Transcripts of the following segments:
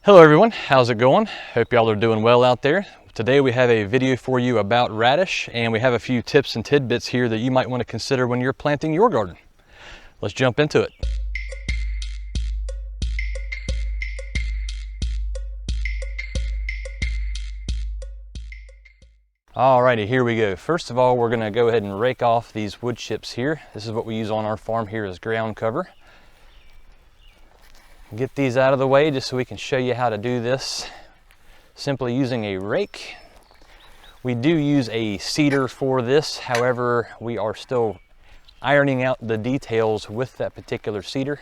Hello everyone, how's it going? Hope y'all are doing well out there. Today we have a video for you about radish, and we have a few tips and tidbits here that you might want to consider when you're planting your garden. Let's jump into it. Alrighty, here we go. First of all, we're going to go ahead and rake off these wood chips here. This is what we use on our farm here as ground cover. Get these out of the way just so we can show you how to do this simply using a rake. We do use a seeder for this, however we are still ironing out the details with that particular seeder.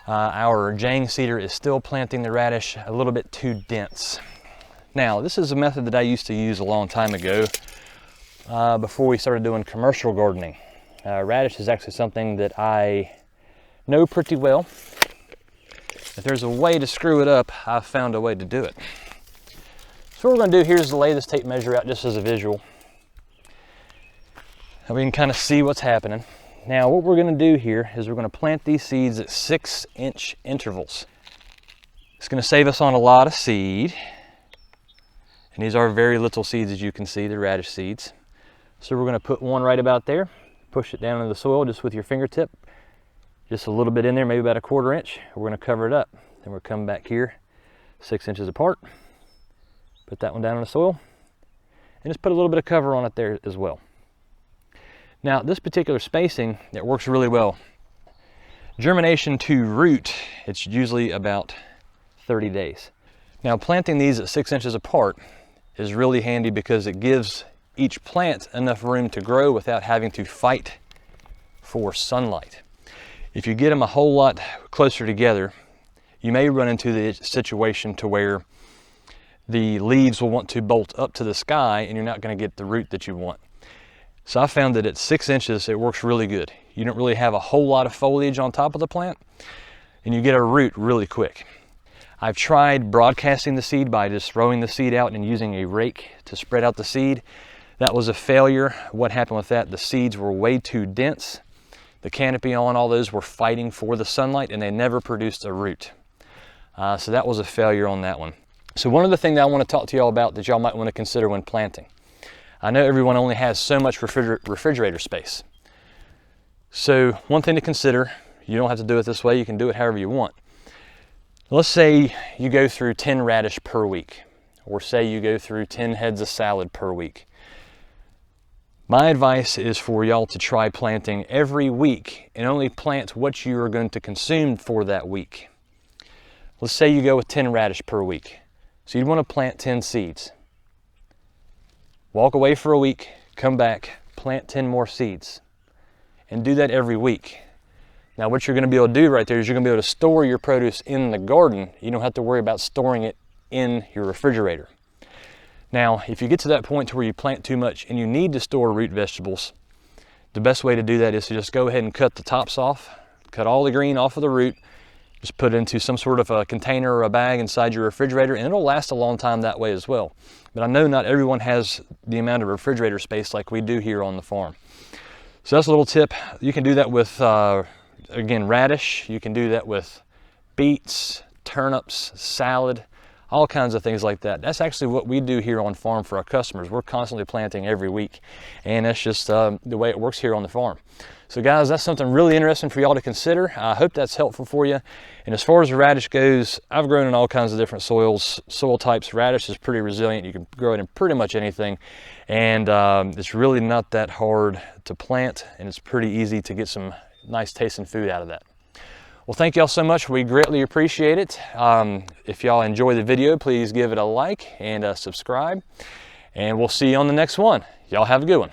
Our Jang seeder is still planting the radish a little bit too dense. Now this is a method that I used to use a long time ago before we started doing commercial gardening. Radish is actually something that I know pretty well. If there's a way to screw it up, I've found a way to do it. So what we're going to do here is to lay this tape measure out just as a visual. And we can kind of see what's happening. Now what we're going to do here is we're going to plant these seeds at 6-inch intervals. It's going to save us on a lot of seed. And these are very little seeds, as you can see, the radish seeds. So we're going to put one right about there, push it down into the soil just with your fingertip. Just a little bit in there, maybe about a 1/4 inch. We're going to cover it up. Then we'll come back here 6 inches apart. Put that one down in the soil. And just put a little bit of cover on it there as well. Now this particular spacing, it works really well. Germination to root, it's usually about 30 days. Now planting these at 6 inches apart is really handy because it gives each plant enough room to grow without having to fight for sunlight. If you get them a whole lot closer together, you may run into the situation to where the leaves will want to bolt up to the sky and you're not going to get the root that you want. So I found that at 6 inches, it works really good. You don't really have a whole lot of foliage on top of the plant and you get a root really quick. I've tried broadcasting the seed by just throwing the seed out and using a rake to spread out the seed. That was a failure. What happened with that? The seeds were way too dense. The canopy on all those were fighting for the sunlight and they never produced a root. So that was a failure on that one. So one of the things that I want to talk to y'all about that y'all might want to consider when planting. I know everyone only has so much refrigerator space. So one thing to consider, you don't have to do it this way, you can do it however you want. Let's say you go through 10 radish per week, or say you go through 10 heads of salad per week. My advice is for y'all to try planting every week and only plant what you are going to consume for that week. Let's say you go with 10 radish per week. So you'd want to plant 10 seeds. Walk away for a week, come back, plant 10 more seeds. And do that every week. Now what you're going to be able to do right there is you're going to be able to store your produce in the garden. You don't have to worry about storing it in your refrigerator. Now, if you get to that point to where you plant too much and you need to store root vegetables, the best way to do that is to just go ahead and cut the tops off, cut all the green off of the root, just put it into some sort of a container or a bag inside your refrigerator, and it'll last a long time that way as well. But I know not everyone has the amount of refrigerator space like we do here on the farm. So that's a little tip. You can do that with, again, radish. You can do that with beets, turnips, salad, all kinds of things like that. That's actually what we do here on farm for our customers. We're constantly planting every week, and that's just the way it works here on the farm. So guys, that's something really interesting for y'all to consider. I hope that's helpful for you. And as far as the radish goes, I've grown in all kinds of different soil types. Radish is pretty resilient. You can grow it in pretty much anything, and it's really not that hard to plant, and it's pretty easy to get some nice tasting food out of that. Well, thank y'all so much. We greatly appreciate it. If y'all enjoy the video, please give it a like and subscribe. And we'll see you on the next one. Y'all have a good one.